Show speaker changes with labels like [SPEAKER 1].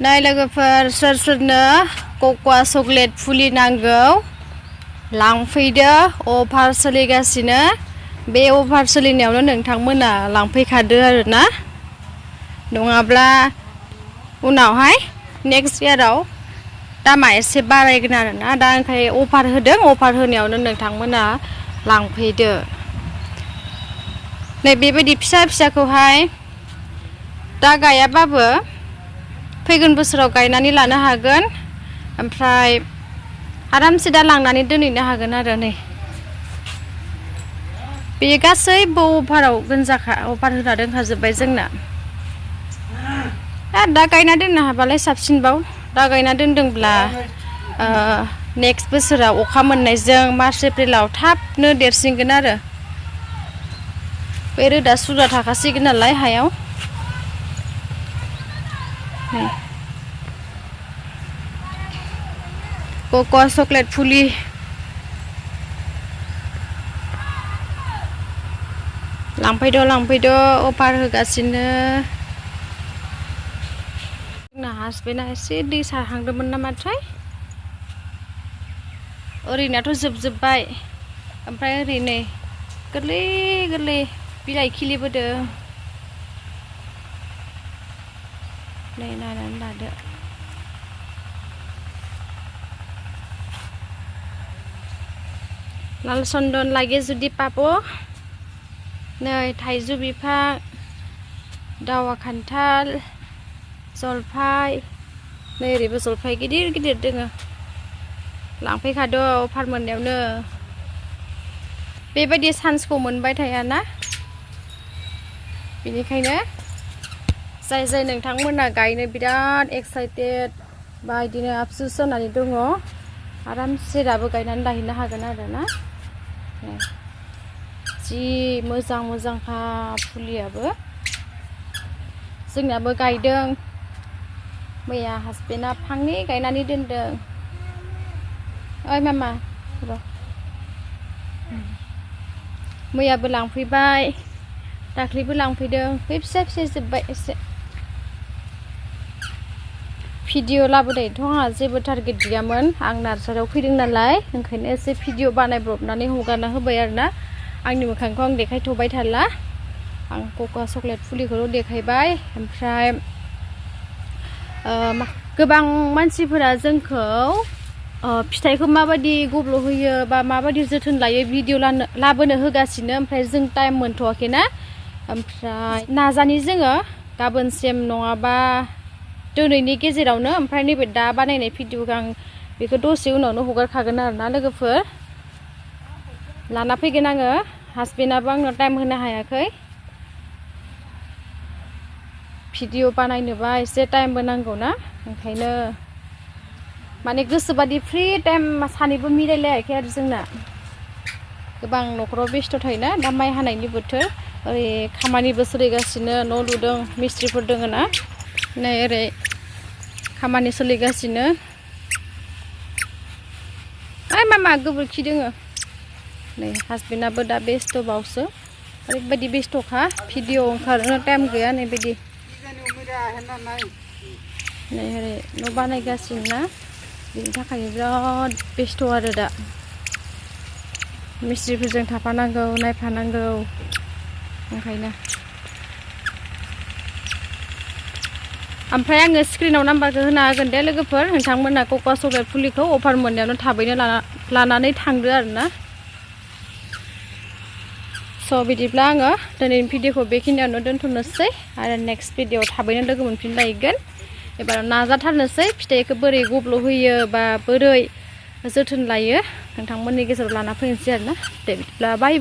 [SPEAKER 1] नाय लोगोफोर सोर सोरनो कक'आ चकलेट फुलि नांगौ लांफैदो अफार सोलिगासिनो बे अफार सोलिनायावनो नोंथांमोना लांफैखादो आरोना नङाब्ला उनावहाय नेक्स्ट इयाराव दामा एसे बारायगोन आरोना दा ओंखायनो अफार होदों अफार होनायावनो नोंथांमोना लांफैदो नै बेबायदि फिसा फिसाखौहाय दा गायाबाबो फैगोन बोसोराव गायनानै लानो हागोन ओमफ्राय आरामसे दा लांनानै दोनहैनो हागोन आरो नै बे गासैबो अफाराव गोनजाखा अफार होना दोनखाजोब्बाय जोंना दा गायना दोननो हाबालाय साबसिनबाव दा गायना दोनदोंब्ला नेक्स्ट बोसोराव अखा मोननायजों मार्च एप्रिलाव थाबनो देरसिनगोन आरो बे रोदा सुदा थाखासिगोन नालाय हायाव कक'आ चकलेट फुलि लांफैदो अफार होगासिनो जोंना हासबेन्डआ एसे दै सारहांदोंमोन नामाथाय ओरैनाथ' जोबजोब्बाय ओमफ्राय ओरैनो गोरलै गोरलै बिलाइ खिलिबोदों नै नायनानै लादो लाल चन्दन लागे जुदि पाबो नै थाइजौ बिफां दावा खान्थाल जलफाय नै ओरैबो जलफाय गिदिर गिदिर दोङो लांफैखादो अफार मोननायावनो बेबायदि चान्सखौ मोनबाय थायाना बेनिखायनो जाय नोंथांमोना गायनो बिराद एक्साइटेड बा बिदिनो आफसुस जानानै दङ आरामसे दाबो गायनानै लाहैनो हागोन आरोना जि मोजांखा फुलियाबो जोंनाबो गायदों मैया हासबेन्डआ फांनै गायनानै दोनदों ओइ मामा र' मैयाबो लांफैबाय दाख्लैबो लांफैदों बे फिसा जोब्बाय एसे भिडिअ लाबोनायथ' आंहा जेबो टारगेट गैयामोन आं नार्सारियाव फैदों नालाय ओंखायनो एसे भिडिअ बानायब्रबनानै हगारना होबाय आरोना आंनि मोखांखौ आं देखायथ'बाय थाला आं कक'आ चकलेट फुलिखौल' देखायबाय ओमफ्राय गोबां मानसिफोरा जोंखौ फिथाइखौ माबायदि गब्ल' होयो बा माबायदि जोथोन लायो भिडिअ लाबोनो होगासिनो ओमफ्राय जों टाइम मोनथ'वाखैना ओमफ्राय नाजानि जोङो गाबोनसिम नङाबा दिनैनि गेजेरावनो ओमफ्राय नैबे दा बानायनाय भिडिअखौ आं बेखौ दसे उनावनो हगारखागोन आरोना लोगोफोर लाना फैगोन आङो हासबेन्डआबो आंनो टाइम होनो हायाखै भिडिअ बानायनोबा एसे टाइमबो नांगौ ना ओंखायनो माने गोसोबादि फ्रि टाइम सानैबो मिलायलायाखै आरो जोंना गोबां न'खराव बेस्थ' थायोना दा माइ हानायनि बोथोर ओरै खामानिबो सोलिगासिनो न' लुदों मिस्ट्रिफोर दङ ना नै ओरै खामानि सोलिगासिनो ओइ मामा गोबोरखि दोङो नै हासबेन्डआबो दा बेस्थ' बावसो ओरैबायदि बेस्थ'खा भिडिअ ओंखारनो टाइम गैया नै बिदि नै ओरै न' बानायगासिनो ना बेनि थाखायनो बिराद बेस्थ' आरो दा मिस्ट्रिफोरजों थाफानांगौ नायफानांगौ ओंखायनो ओमफ्राय आङो स्क्रिनाव नाम्बारखौ होना होगोन दे लोगोफोर नोंथांमोना कक'आ चकलेट फुलिखौ अफार मोननायावनो थाबैनो लानानै थांदो आरोना स' बिदिब्ला आङो दिनैनि भिडिअखौ बेखिनियावनो दोनथ'नोसै आरो नेक्स्ट भिडिअआव थाबैनो लोगो मोनफिनलायगोन एबार नाजाथारनोसै फिथाइखौ बोरै गब्ल' होयो बा बोरै जोथोन लायो नोंथांमोननि गेजेराव लाना फैनोसै आरोना दे बिदिब्ला बाय